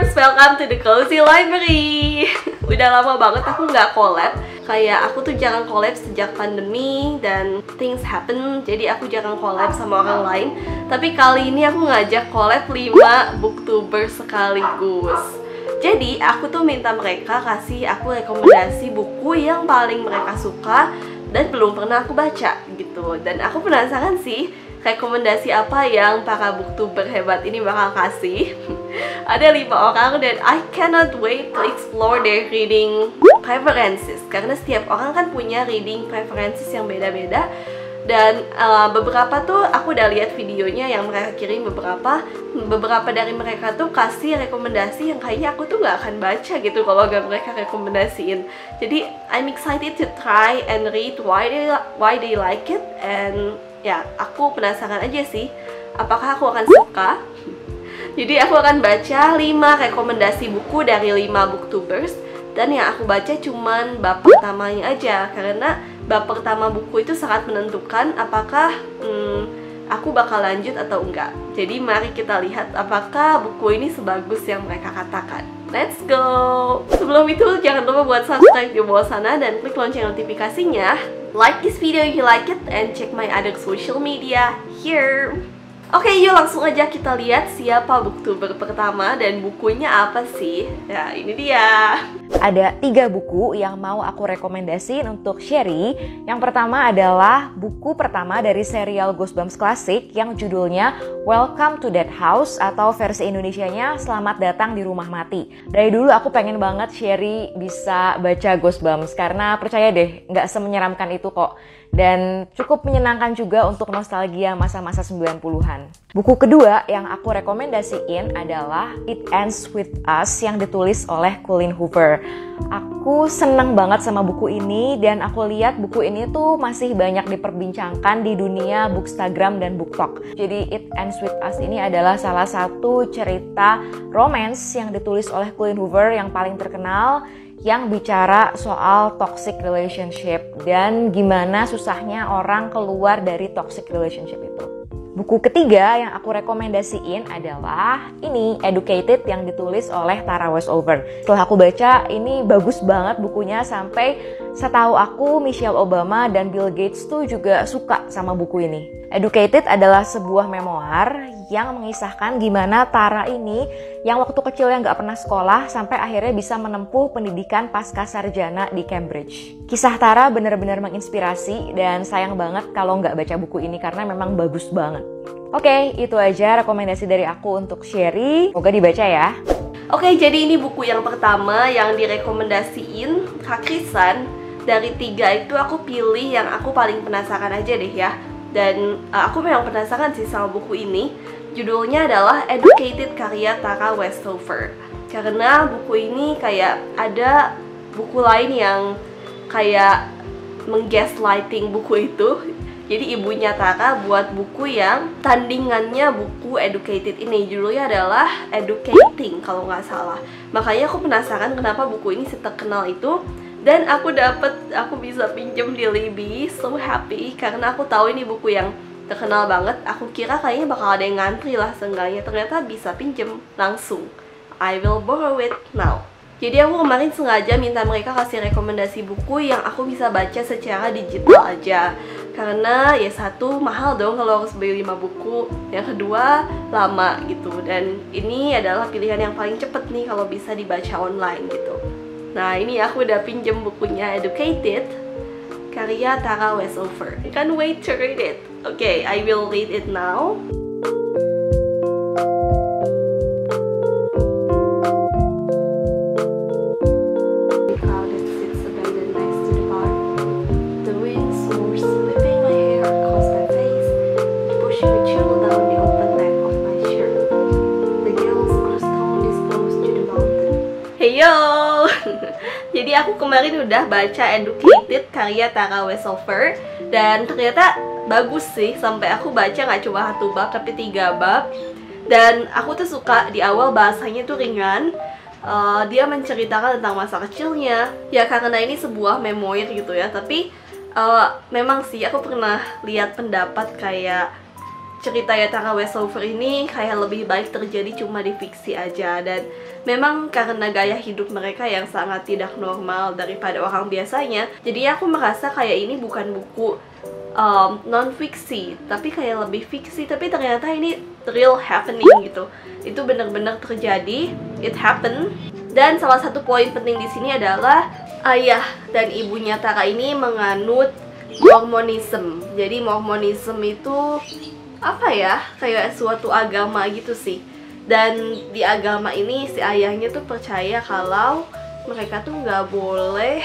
Bookworms, welcome to the Cozy Library. Udah lama banget aku nggak collab. Kayak aku tuh jarang collab sejak pandemi dan things happen, jadi aku jarang collab sama orang lain. Tapi kali ini aku ngajak collab 5 booktubers sekaligus. Jadi aku tuh minta mereka kasih aku rekomendasi buku yang paling mereka suka dan belum pernah aku baca gitu. Dan aku penasaran sih rekomendasi apa yang para booktuber hebat ini bakal kasih. Ada 5 orang dan I cannot wait to explore their reading preferences, karena setiap orang kan punya reading preferences yang beda-beda. Dan beberapa tuh aku udah lihat videonya yang mereka kirim, beberapa dari mereka tuh kasih rekomendasi yang kayaknya aku tuh nggak akan baca gitu kalau nggak mereka rekomendasiin. Jadi I'm excited to try and read why they like it, and ya aku penasaran aja sih apakah aku akan suka. Jadi aku akan baca 5 rekomendasi buku dari 5 booktubers, dan yang aku baca cuman bab pertamanya aja, karena bab pertama buku itu sangat menentukan apakah aku bakal lanjut atau enggak. Jadi mari kita lihat apakah buku ini sebagus yang mereka katakan. Let's go! Sebelum itu jangan lupa buat subscribe di bawah sana dan klik lonceng notifikasinya. Like this video if you like it and check my other social media here. Oke, yuk langsung aja kita lihat siapa booktuber pertama dan bukunya apa sih. Ya, ini dia. Ada 3 buku yang mau aku rekomendasiin untuk Sherry. Yang pertama adalah buku pertama dari serial Goosebumps klasik yang judulnya Welcome to That House, atau versi Indonesianya Selamat Datang di Rumah Mati. Dari dulu aku pengen banget Sherry bisa baca Goosebumps, karena percaya deh, nggak semenyeramkan itu kok. Dan cukup menyenangkan juga untuk nostalgia masa-masa 90-an. Buku kedua yang aku rekomendasiin adalah It Ends With Us yang ditulis oleh Colleen Hoover. Aku senang banget sama buku ini, dan aku lihat buku ini tuh masih banyak diperbincangkan di dunia Bookstagram dan BookTok. Jadi It Ends With Us ini adalah salah satu cerita romance yang ditulis oleh Colleen Hoover yang paling terkenal, yang bicara soal toxic relationship dan gimana susahnya orang keluar dari toxic relationship itu. Buku ketiga yang aku rekomendasiin adalah ini, Educated, yang ditulis oleh Tara Westover. Setelah aku baca, ini bagus banget bukunya, sampai setahu aku Michelle Obama dan Bill Gates tuh juga suka sama buku ini. Educated adalah sebuah memoir yang mengisahkan gimana Tara ini yang waktu kecilnya nggak pernah sekolah sampai akhirnya bisa menempuh pendidikan pasca sarjana di Cambridge. Kisah Tara benar-benar menginspirasi, dan sayang banget kalau nggak baca buku ini karena memang bagus banget. Oke, itu aja rekomendasi dari aku untuk Sherry. Semoga dibaca ya. Oke, jadi ini buku yang pertama yang direkomendasiin Kak Krisan. Dari 3 itu aku pilih yang aku paling penasaran aja deh ya. Dan aku memang penasaran sih sama buku ini. Judulnya adalah Educated karya Tara Westover. Karena buku ini kayak ada buku lain yang kayak menggaslighting buku itu. Jadi ibunya Tara buat buku yang tandingannya buku Educated ini. Judulnya adalah Educating kalau nggak salah. Makanya aku penasaran kenapa buku ini terkenal itu. Dan aku bisa pinjem di Libby, so happy karena aku tahu ini buku yang terkenal banget. Aku kira kayaknya bakal ada yang ngantri lah seenggaknya, ternyata bisa pinjem langsung. I will borrow it now. Jadi aku kemarin sengaja minta mereka kasih rekomendasi buku yang aku bisa baca secara digital aja. Karena ya satu, mahal dong kalau harus beli 5 buku. Yang kedua, lama gitu. Dan ini adalah pilihan yang paling cepet nih kalau bisa dibaca online gitu. Nah, ini aku udah pinjem bukunya Educated karya Tara Westover. I can't wait to read it. Okay, I will read it now. Crowded seats abandoned next to the bar. The wind snores, whipping my hair across my face, pushing a chill down the open neck of my shirt. The gales are stone disclosed to the mountain. Hey yo! Jadi aku kemarin udah baca Educated karya Tara Westover, dan ternyata bagus sih. Sampai aku baca nggak cuma 1 bab tapi 3 bab. Dan aku tuh suka di awal bahasanya tuh ringan. Dia menceritakan tentang masa kecilnya. Ya karena ini sebuah memoir gitu ya. Tapi memang sih aku pernah lihat pendapat kayak ceritanya Tara Westover ini kayak lebih baik terjadi cuma di fiksi aja. Dan memang karena gaya hidup mereka yang sangat tidak normal daripada orang biasanya, jadi aku merasa kayak ini bukan buku non-fiksi, tapi kayak lebih fiksi, tapi ternyata ini real happening gitu. Itu benar-benar terjadi, it happened. Dan salah satu poin penting di sini adalah ayah dan ibunya Tara ini menganut Mormonism. Jadi Mormonism itu apa ya, kayak suatu agama gitu sih. Dan di agama ini si ayahnya tuh percaya kalau mereka tuh nggak boleh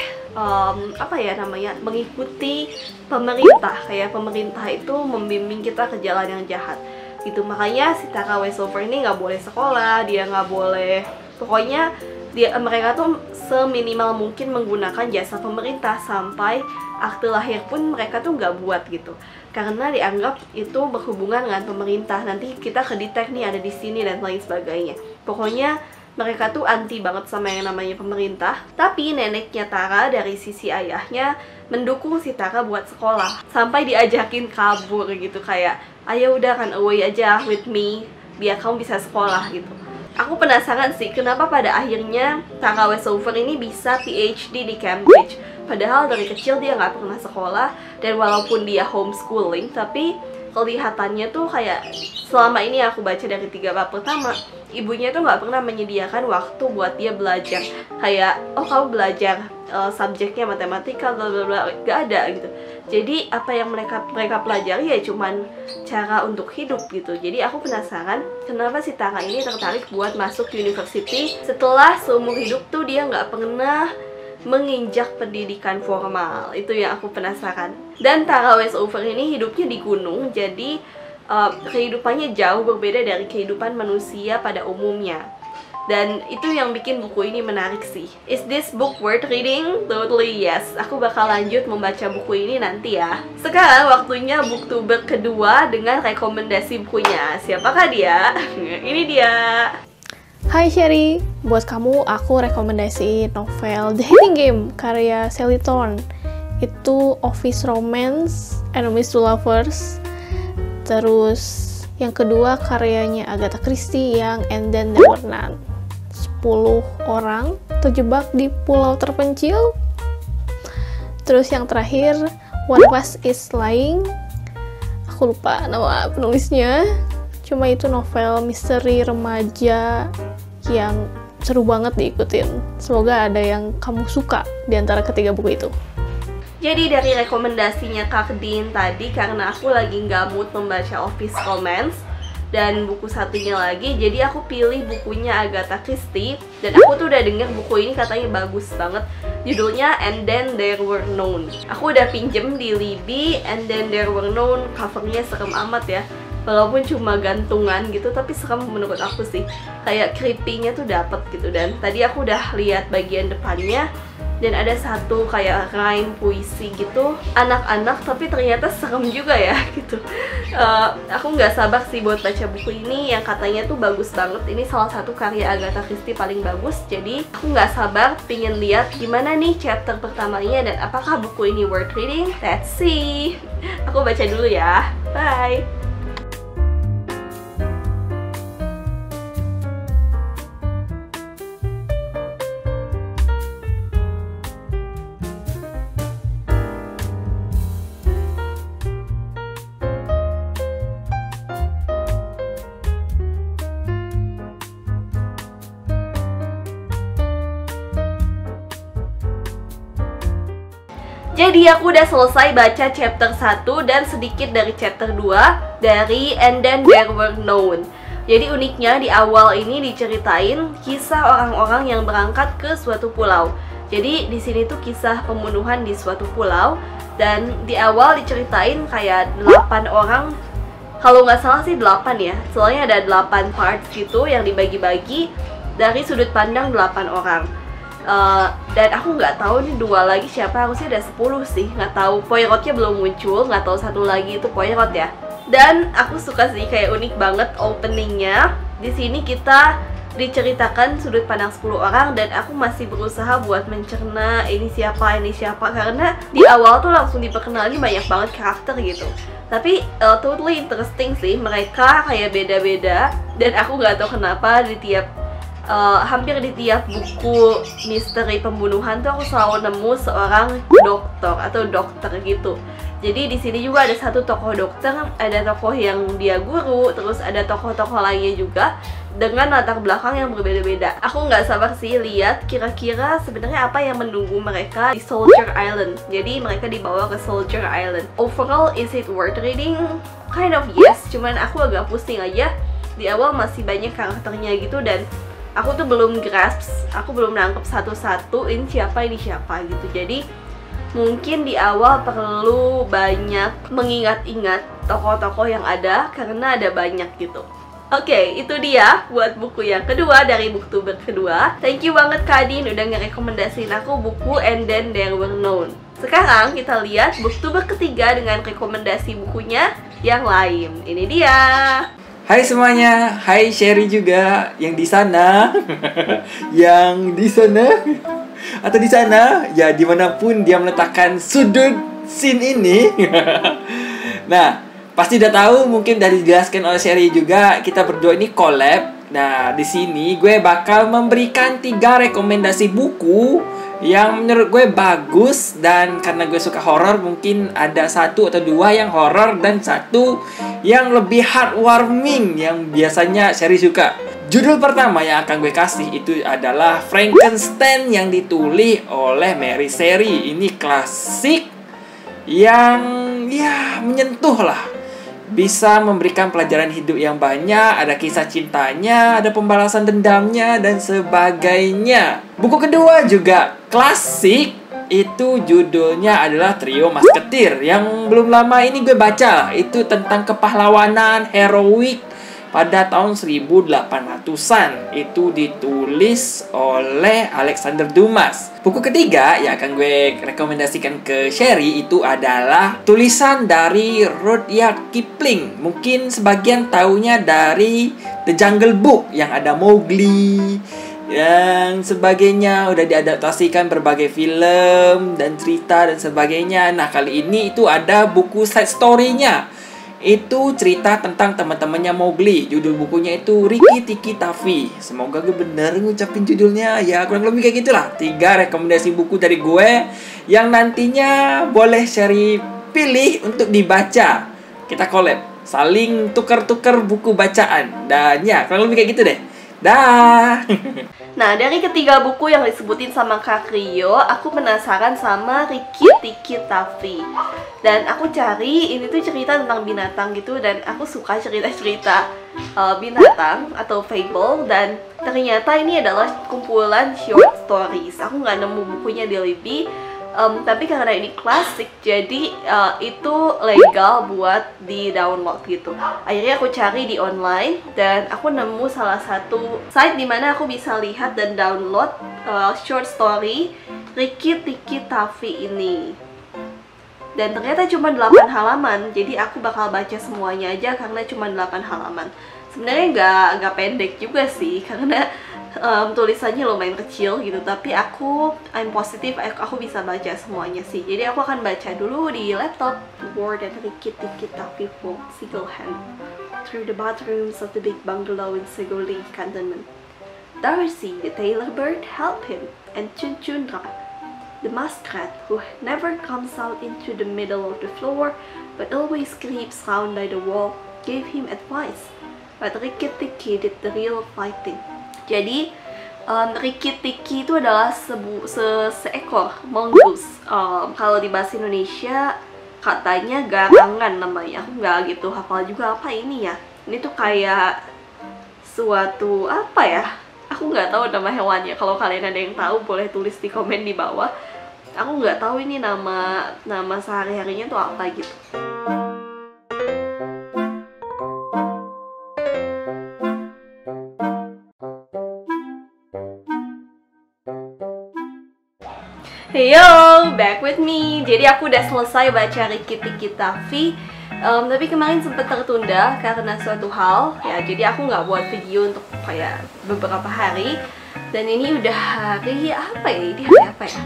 mengikuti pemerintah. Kayak pemerintah itu membimbing kita ke jalan yang jahat gitu. Makanya si Tara Westover ini nggak boleh sekolah, dia nggak boleh, pokoknya mereka tuh seminimal mungkin menggunakan jasa pemerintah, sampai akte lahir pun mereka tuh nggak buat gitu, karena dianggap itu berhubungan dengan pemerintah, nanti kita kedetek nih ada di sini dan lain sebagainya. Pokoknya mereka tuh anti banget sama yang namanya pemerintah. Tapi neneknya Tara dari sisi ayahnya mendukung si Tara buat sekolah, sampai diajakin kabur gitu, kayak ayo udah kan away aja with me biar kamu bisa sekolah gitu. Aku penasaran sih kenapa pada akhirnya Tara Westover ini bisa PhD di Cambridge, padahal dari kecil dia nggak pernah sekolah. Dan walaupun dia homeschooling, tapi kelihatannya tuh kayak selama ini aku baca dari 3 bab pertama, ibunya tuh nggak pernah menyediakan waktu buat dia belajar. Kayak, oh kamu belajar subjeknya matematika, bla bla bla, nggak ada gitu. Jadi apa yang mereka pelajari ya cuman cara untuk hidup gitu. Jadi aku penasaran kenapa si Tara ini tertarik buat masuk university setelah seumur hidup tuh dia nggak pernah menginjak pendidikan formal. Itu yang aku penasaran. Dan Tara Westover ini hidupnya di gunung, jadi kehidupannya jauh berbeda dari kehidupan manusia pada umumnya. Dan itu yang bikin buku ini menarik sih. Is this book worth reading? Totally yes. Aku bakal lanjut membaca buku ini nanti ya. Sekarang waktunya booktuber kedua dengan rekomendasi bukunya. Siapakah dia? Ini dia. Hai Sherry, buat kamu aku rekomendasiin novel The Hating Game karya Sally Thorne. Itu office romance, enemies to lovers. Terus yang kedua karyanya Agatha Christie yang And Then There Were None. 10 orang terjebak di pulau terpencil. Terus yang terakhir One of Us is Lying. Aku lupa nama penulisnya. Cuma itu novel misteri remaja yang seru banget diikutin. Semoga ada yang kamu suka di antara ketiga buku itu. Jadi dari rekomendasinya Kak Din tadi, karena aku lagi nggak mood membaca office romance dan buku satunya lagi, jadi aku pilih bukunya Agatha Christie. Dan aku tuh udah denger buku ini katanya bagus banget. Judulnya And Then There Were None. Aku udah pinjem di Libby. And Then There Were None, covernya serem amat ya. Walaupun cuma gantungan gitu, tapi serem menurut aku sih. Kayak creepy-nya tuh dapet gitu. Dan tadi aku udah lihat bagian depannya, dan ada satu kayak rhyme puisi gitu, anak-anak, tapi ternyata serem juga ya gitu. Aku nggak sabar sih buat baca buku ini yang katanya tuh bagus banget. Ini salah satu karya Agatha Christie paling bagus, jadi aku nggak sabar pengen lihat gimana nih chapter pertamanya dan apakah buku ini worth reading. Let's see. Aku baca dulu ya. Bye. Jadi aku udah selesai baca chapter 1 dan sedikit dari chapter 2 dari And Then There Were None. Jadi uniknya di awal ini diceritain kisah orang-orang yang berangkat ke suatu pulau. Jadi di sini tuh kisah pembunuhan di suatu pulau, dan di awal diceritain kayak 8 orang. Kalau nggak salah sih 8 ya. Soalnya ada 8 parts gitu yang dibagi-bagi dari sudut pandang 8 orang. Dan aku nggak tahu nih 2 lagi siapa, harusnya ada 10 sih, nggak tahu. Poirotnya belum muncul, nggak tahu satu lagi itu Poirot ya. Dan aku suka sih, kayak unik banget openingnya. Di sini kita diceritakan sudut pandang 10 orang, dan aku masih berusaha buat mencerna ini siapa karena di awal tuh langsung diperkenalin banyak banget karakter gitu. Tapi totally interesting sih, mereka kayak beda-beda, dan aku nggak tahu kenapa di tiap hampir di tiap buku misteri pembunuhan tuh aku selalu nemu seorang dokter atau dokter gitu. Jadi di sini juga ada satu tokoh dokter, ada tokoh yang dia guru, terus ada tokoh-tokoh lainnya juga dengan latar belakang yang berbeda-beda. Aku nggak sabar sih lihat kira-kira sebenarnya apa yang menunggu mereka di Soldier Island. Jadi mereka dibawa ke Soldier Island. Overall, is it worth reading? Kind of yes, cuman aku agak pusing aja. Di awal masih banyak karakternya gitu dan aku tuh belum grasp, aku belum nangkep satu-satu ini siapa gitu. Jadi mungkin di awal perlu banyak mengingat-ingat tokoh-tokoh yang ada karena ada banyak gitu. Oke, itu dia buat buku yang kedua dari Booktuber kedua. Thank you banget Kak Adin udah ngerekomendasiin aku buku And Then There Were None. Sekarang kita lihat Booktuber ketiga dengan rekomendasi bukunya yang lain. Ini dia. Hai semuanya, hai Sherry juga yang di sana, yang di sana atau di sana, ya dimanapun dia meletakkan sudut scene ini. Nah, pasti udah tahu, mungkin udah dijelaskan oleh Sherry juga, kita berdua ini collab. Nah, di sini gue bakal memberikan 3 rekomendasi buku yang menurut gue bagus, dan karena gue suka horor mungkin ada 1 atau 2 yang horor dan 1 yang lebih heartwarming yang biasanya Sherry suka. Judul pertama yang akan gue kasih itu adalah Frankenstein yang ditulis oleh Mary Shelley. Ini klasik yang ya menyentuh lah. Bisa memberikan pelajaran hidup yang banyak, ada kisah cintanya, ada pembalasan dendamnya, dan sebagainya. Buku kedua juga klasik, itu judulnya adalah Trio Musketeer. Yang belum lama ini gue baca, itu tentang kepahlawanan heroik pada tahun 1800-an. Itu ditulis oleh Alexander Dumas. Buku ketiga yang akan gue rekomendasikan ke Sherry itu adalah tulisan dari Rudyard Kipling. Mungkin sebagian taunya dari The Jungle Book yang ada Mowgli, yang sebagainya, udah diadaptasikan berbagai film dan cerita dan sebagainya. Nah, kali ini itu ada buku side story-nya. Itu cerita tentang teman-temannya Mowgli. Judul bukunya itu Rikki Tikki Tavi. Semoga gue bener ngucapin judulnya. Ya kurang lebih kayak gitulah. 3 rekomendasi buku dari gue yang nantinya boleh Sherry pilih untuk dibaca. Kita collab, saling tukar-tukar buku bacaan. Dan ya kurang lebih kayak gitu deh. Dah. Nah, dari ketiga buku yang disebutin sama Kak Rio, aku penasaran sama Rikki Tikki Tavi. Dan aku cari, ini tuh cerita tentang binatang gitu, dan aku suka cerita-cerita binatang atau fable. Dan ternyata ini adalah kumpulan short stories. Aku nggak nemu bukunya di Libby, tapi karena ini klasik, jadi itu legal buat di download gitu. Akhirnya aku cari di online dan aku nemu salah satu site dimana aku bisa lihat dan download short story Rikki Tikki Tavi ini. Dan ternyata cuma 8 halaman, jadi aku bakal baca semuanya aja karena cuma 8 halaman. Sebenarnya nggak pendek juga sih, karena tulisannya lumayan kecil gitu, tapi I'm positif aku bisa baca semuanya sih. Jadi aku akan baca dulu di laptop. Word and Rikki Tikki Tavi walk single hand through the bathrooms of the big bungalow in Segoli Cantonment. Darcy, the tailor bird, helped him, and Chun Chun Ra, the muskrat, who never comes out into the middle of the floor but always creeps round by the wall, gave him advice. But Rikki Tikki did the real fighting. Jadi Rikki Tikki itu adalah seekor mongoose. Kalau di bahasa Indonesia katanya garangan namanya. Aku nggak gitu hafal juga apa ini ya. Ini tuh kayak suatu apa ya? Aku nggak tahu nama hewannya. Kalau kalian ada yang tahu boleh tulis di komen di bawah. Aku nggak tahu ini nama sehari-harinya tuh apa gitu. Heyo, back with me. Jadi aku udah selesai baca Rikki Tikki Tavi, tapi kemarin sempat tertunda karena suatu hal ya. Jadi aku nggak buat video untuk kayak beberapa hari. Dan ini udah hari apa ya? Ini hari apa ya?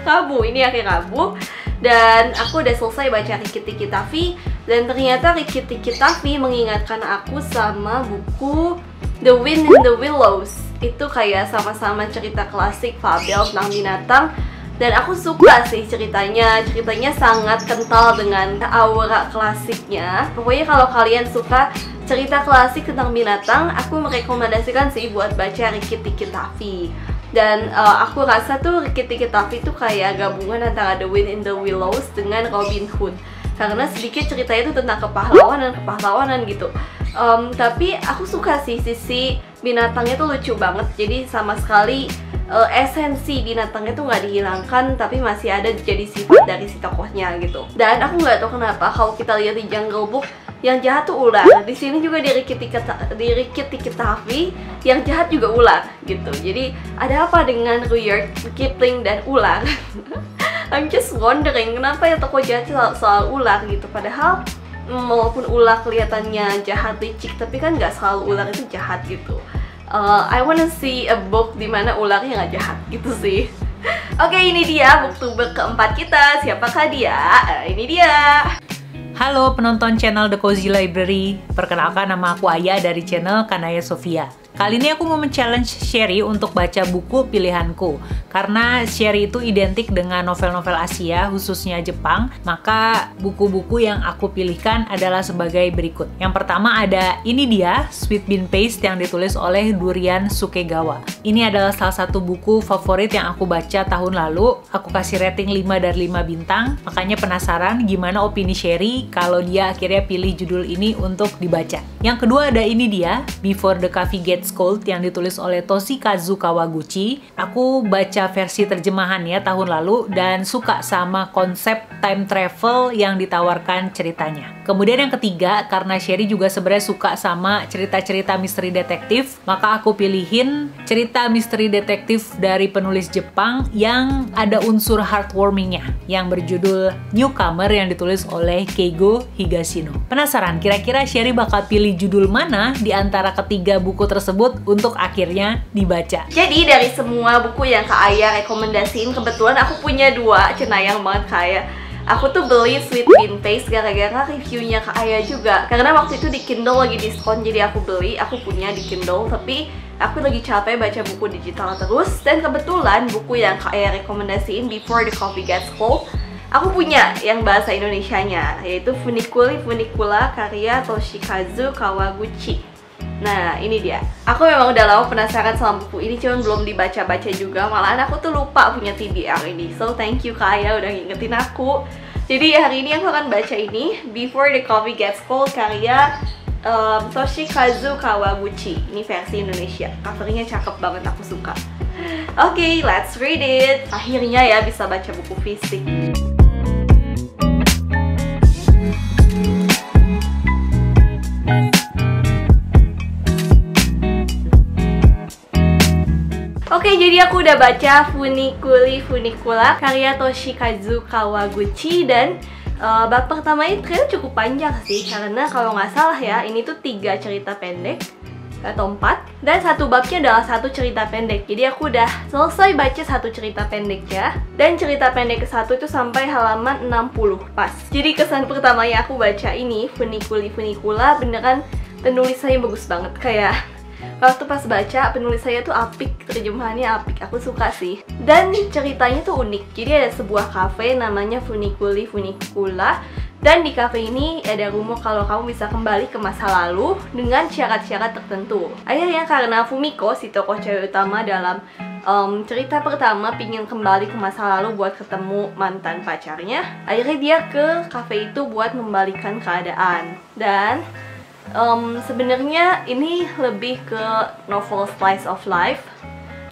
Rabu, ini hari Rabu. Dan aku udah selesai baca Rikki Tikki Tavi. Dan ternyata Rikki Tikki Tavi mengingatkan aku sama buku The Wind in the Willows. Itu kayak sama-sama cerita klasik fabel tentang binatang. Dan aku suka sih ceritanya sangat kental dengan aura klasiknya. Pokoknya kalau kalian suka cerita klasik tentang binatang, aku merekomendasikan sih buat baca Rikki-Tikki-Tavi. Dan aku rasa tuh Rikki-Tikki-Tavi itu kayak gabungan antara The Wind in the Willows dengan Robin Hood. Karena sedikit ceritanya itu tentang kepahlawanan gitu. Tapi aku suka sih sisi binatangnya tuh lucu banget. Jadi sama sekali esensi binatangnya tuh nggak dihilangkan, tapi masih ada jadi sifat dari si tokohnya gitu. Dan aku nggak tahu kenapa kalau kita lihat di Jungle Book yang jahat tuh ular, di sini juga di Rikki-Tikki-Tavi yang jahat juga ular gitu. Jadi ada apa dengan Rudyard Kipling dan ular? I'm just wondering kenapa ya tokoh jahat soal ular gitu. Padahal walaupun ular kelihatannya jahat licik, tapi kan nggak selalu ular itu jahat gitu. I wanna see a book dimana ularnya nggak jahat gitu sih. Oke, ini dia booktuber keempat kita. Siapakah dia? Ini dia. Halo penonton channel The Cozy Library. Perkenalkan, nama aku Aya dari channel Kanaya Sofia. Kali ini aku mau men-challenge Sherry untuk baca buku pilihanku. Karena Sherry itu identik dengan novel-novel Asia, khususnya Jepang, maka buku-buku yang aku pilihkan adalah sebagai berikut. Yang pertama ada ini dia, Sweet Bean Paste yang ditulis oleh Durian Sukegawa. Ini adalah salah satu buku favorit yang aku baca tahun lalu. Aku kasih rating 5 dari 5 bintang, makanya penasaran gimana opini Sherry kalau dia akhirnya pilih judul ini untuk dibaca. Yang kedua ada ini dia, Before the Coffee Gets Cold yang ditulis oleh Toshikazu Kawaguchi. Aku baca versi terjemahannya tahun lalu dan suka sama konsep time travel yang ditawarkan ceritanya. Kemudian yang ketiga, karena Sherry juga sebenarnya suka sama cerita-cerita misteri detektif, maka aku pilihin cerita misteri detektif dari penulis Jepang yang ada unsur heartwarmingnya, yang berjudul Newcomer yang ditulis oleh Keigo Higashino. Penasaran kira-kira Sherry bakal pilih judul mana di antara ketiga buku tersebut untuk akhirnya dibaca? Jadi dari semua buku yang Kak Aya rekomendasiin, kebetulan aku punya 2, cenayang banget Kak Aya. Aku tuh beli Sweet Bean Paste gara-gara reviewnya Kak Aya juga. Karena waktu itu di Kindle lagi diskon, jadi aku beli, aku punya di Kindle. Tapi aku lagi capek baca buku digital terus. Dan kebetulan buku yang Kak Aya rekomendasiin, Before the Coffee Gets Cold, aku punya yang bahasa Indonesianya, yaitu Funiculi Funicula karya Toshikazu Kawaguchi. Nah, ini dia. Aku memang udah lama penasaran sama buku ini, cuman belum dibaca-baca juga. Malahan aku tuh lupa punya TBR ini. So, thank you Kak Aya udah ngingetin aku. Jadi hari ini aku akan baca ini, Before the Coffee Gets Cold karya Toshikazu Kawaguchi. Ini versi Indonesia. Covernya cakep banget, aku suka. Oke, let's read it. Akhirnya ya bisa baca buku fisik. Oke, jadi aku udah baca Funiculi Funicula karya Toshikazu Kawaguchi. Dan bab pertama ini ternyata cukup panjang sih, karena kalau nggak salah ya, ini tuh 3 cerita pendek atau 4, dan satu babnya adalah 1 cerita pendek. Jadi aku udah selesai baca 1 cerita pendeknya, dan cerita pendek ke-1 itu sampai halaman 60 pas. Jadi kesan pertamanya aku baca ini Funiculi Funicula, beneran penulisannya bagus banget. Kayak waktu pas baca, penulis saya tuh apik, terjemahannya apik, aku suka sih. Dan ceritanya tuh unik. Jadi ada sebuah cafe namanya Funiculi Funicula, dan di cafe ini ada rumor kalau kamu bisa kembali ke masa lalu dengan syarat-syarat tertentu. Akhirnya karena Fumiko, si tokoh cewek utama dalam cerita pertama, pingin kembali ke masa lalu buat ketemu mantan pacarnya, akhirnya dia ke cafe itu buat membalikan keadaan. Dan sebenarnya ini lebih ke novel slice of life,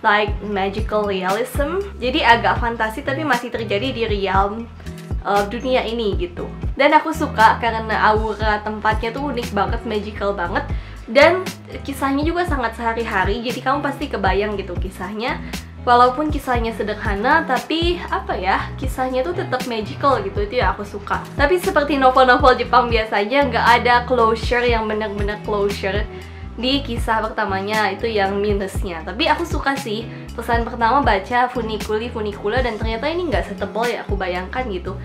like magical realism. Jadi agak fantasi tapi masih terjadi di realm dunia ini gitu. Dan aku suka karena aura tempatnya tuh unik banget, magical banget. Dan kisahnya juga sangat sehari-hari, jadi kamu pasti kebayang gitu kisahnya. Walaupun kisahnya sederhana, tapi apa ya, kisahnya tuh tetap magical gitu, itu ya aku suka. Tapi seperti novel-novel Jepang biasanya, nggak ada closure yang benar-benar closure di kisah pertamanya, itu yang minusnya. Tapi aku suka sih, pesan pertama baca Funiculi Funicula, dan ternyata ini nggak setebal ya aku bayangkan gitu.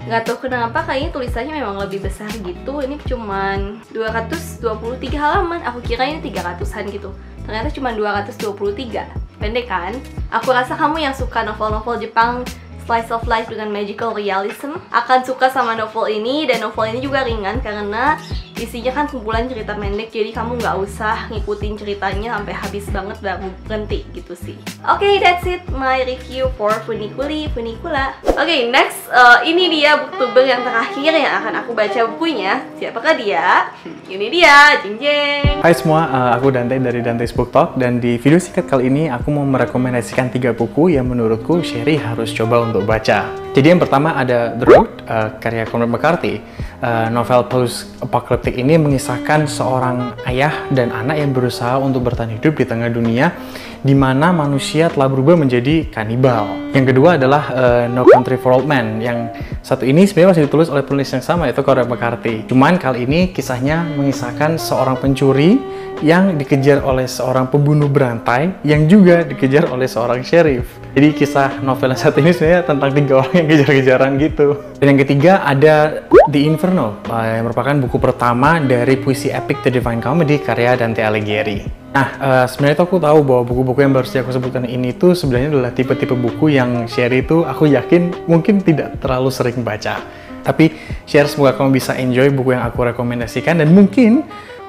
Nggak tahu kenapa, kayaknya tulisannya memang lebih besar gitu. Ini cuman 223 halaman, aku kira ini 300-an gitu. ternyata cuma 223. Pendek kan? Aku rasa kamu yang suka novel-novel Jepang slice of life dengan magical realism akan suka sama novel ini. Dan novel ini juga ringan karena isinya kan kumpulan cerita pendek, jadi kamu nggak usah ngikutin ceritanya sampai habis banget baru berhenti gitu sih. Oke, that's it my review for Funicula. Oke, next ini dia booktuber yang terakhir yang akan aku baca bukunya. Siapakah dia? Ini dia, jeng jeng. Hai semua, aku Dante dari Dante's Book Talk, dan di video singkat kali ini aku mau merekomendasikan 3 buku yang menurutku Sherry harus coba untuk baca. Jadi yang pertama ada The Road, karya Cormac McCarthy. Novel post-apocalyptic ini mengisahkan seorang ayah dan anak yang berusaha untuk bertahan hidup di tengah dunia di mana manusia telah berubah menjadi kanibal. Yang kedua adalah No Country for Old Men. Yang satu ini sebenarnya masih ditulis oleh penulis yang sama, yaitu Cormac McCarthy. Cuman kali ini kisahnya mengisahkan seorang pencuri yang dikejar oleh seorang pembunuh berantai yang juga dikejar oleh seorang sheriff. Jadi kisah novel yang satu ini sebenarnya tentang 3 orang yang kejar-kejaran gitu. Dan yang ketiga ada The Inferno, yang merupakan buku pertama dari puisi epic The Divine Comedy karya Dante Alighieri. Nah, sebenarnya aku tahu bahwa buku-buku yang baru saja aku sebutkan ini tuh sebenarnya adalah tipe-tipe buku yang Sherry itu aku yakin mungkin tidak terlalu sering baca. Tapi share, semoga kamu bisa enjoy buku yang aku rekomendasikan dan mungkin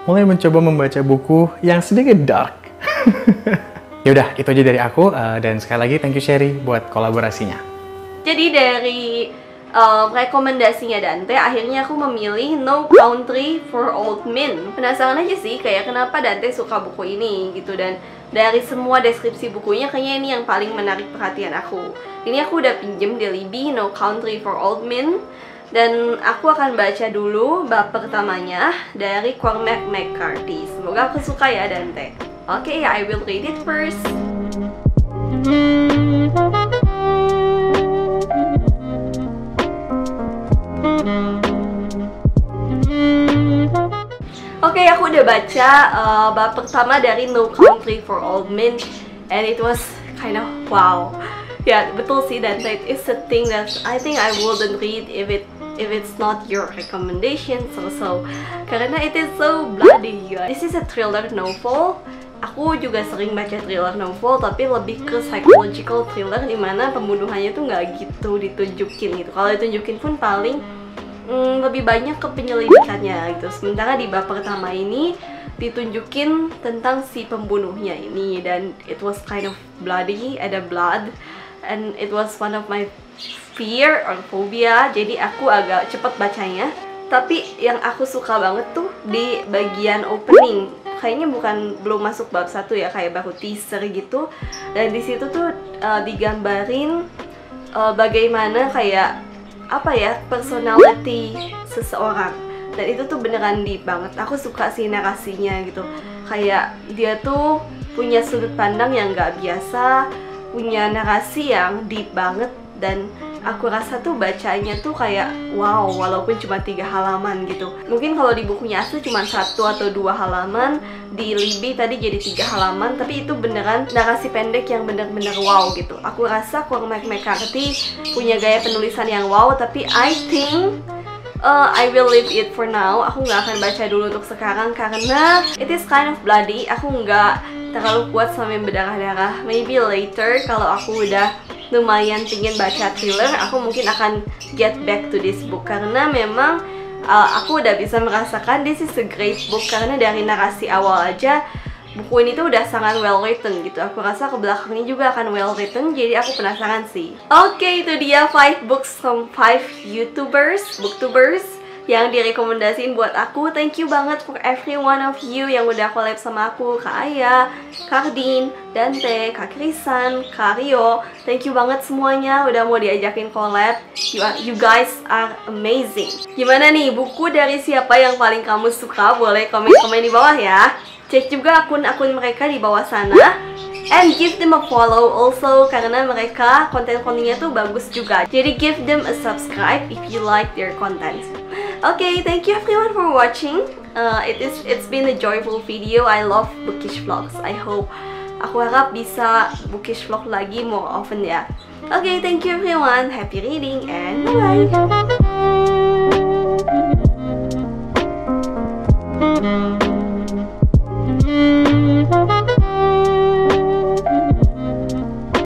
mulai mencoba membaca buku yang sedikit dark. Yaudah, itu aja dari aku, dan sekali lagi thank you Sherry buat kolaborasinya. Jadi dari rekomendasinya Dante, akhirnya aku memilih No Country for Old Men. Penasaran aja sih kayak kenapa Dante suka buku ini gitu, dan dari semua deskripsi bukunya kayaknya ini yang paling menarik perhatian aku. Ini aku udah pinjem di Libby, No Country for Old Men, dan aku akan baca dulu bab pertamanya dari Cormac McCarthy. Semoga aku suka ya Dante. Oke, I will read it first. Oke, aku udah baca bab pertama dari No Country for Old Men, and it was kind of wow. Ya, betul sih Dante, it's a thing that I think I wouldn't read if it's not your recommendation, so karena it is so bloody. This is a thriller novel. Aku juga sering baca thriller novel, tapi lebih ke psychological thriller dimana pembunuhannya tuh nggak gitu ditunjukin gitu. Kalau ditunjukin pun paling lebih banyak ke penyelidikannya gitu. Sementara di bab pertama ini ditunjukin tentang si pembunuhnya ini, dan it was kind of bloody, ada blood, and it was one of my fear or phobia. Jadi aku agak cepet bacanya. Tapi yang aku suka banget tuh di bagian opening. Kayaknya belum masuk bab 1 ya, kayak baru teaser gitu. Dan di situ tuh digambarin bagaimana kayak apa ya, personality seseorang. Dan itu tuh beneran deep banget. Aku suka sih narasinya gitu. Kayak dia tuh punya sudut pandang yang gak biasa, punya narasi yang deep banget, dan aku rasa tuh bacanya tuh kayak wow, walaupun cuma 3 halaman gitu. Mungkin kalau di bukunya asli cuma 1 atau 2 halaman, di Libby tadi jadi 3 halaman, tapi itu beneran narasi pendek yang bener-bener wow gitu. Aku rasa Cormac McCarthy punya gaya penulisan yang wow, tapi I think I will leave it for now. Aku nggak akan baca dulu untuk sekarang karena it is kind of bloody. Aku nggak terlalu kuat sama yang berdarah-darah. Maybe later kalau aku udah lumayan pingin baca thriller, aku mungkin akan get back to this book. Karena memang aku udah bisa merasakan this is a great book. Karena dari narasi awal aja buku ini tuh udah sangat well written gitu. Aku rasa ke belakangnya juga akan well written. Jadi aku penasaran sih. Oke, itu dia 5 books from 5 booktubers yang direkomendasiin buat aku. Thank you banget for every one of you yang udah collab sama aku. Kak Aya, Kak Din, Dante, Kak Krisan, Kak Rio. Thank you banget semuanya udah mau diajakin collab. You guys are amazing. Gimana nih, buku dari siapa yang paling kamu suka? Boleh komen-komen di bawah ya. Cek juga akun-akun mereka di bawah sana. And give them a follow also, karena mereka konten-kontennya tuh bagus juga. Jadi give them a subscribe if you like their content. Okay, thank you everyone for watching. It's been a joyful video. I love bookish vlogs. Aku harap bisa bookish vlog lagi more often ya. Okay, thank you everyone. Happy reading and bye-bye.